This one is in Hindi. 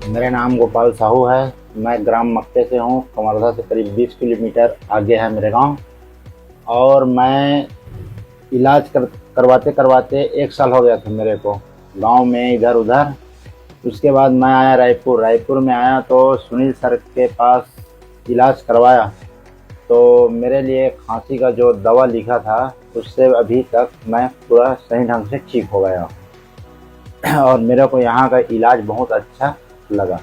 मेरा नाम गोपाल साहू है। मैं ग्राम मक्ते से हूँ। कवर्धा से करीब 20 किलोमीटर आगे है मेरे गांव। और मैं इलाज करवाते करवाते 1 साल हो गया था मेरे को, गांव में इधर उधर। उसके बाद मैं आया रायपुर। रायपुर में आया तो सुनील सर के पास इलाज करवाया। तो मेरे लिए खांसी का जो दवा लिखा था, उससे अभी तक मैं पूरा सही ढंग से ठीक हो गया। और मेरे को यहाँ का इलाज बहुत अच्छा लगा।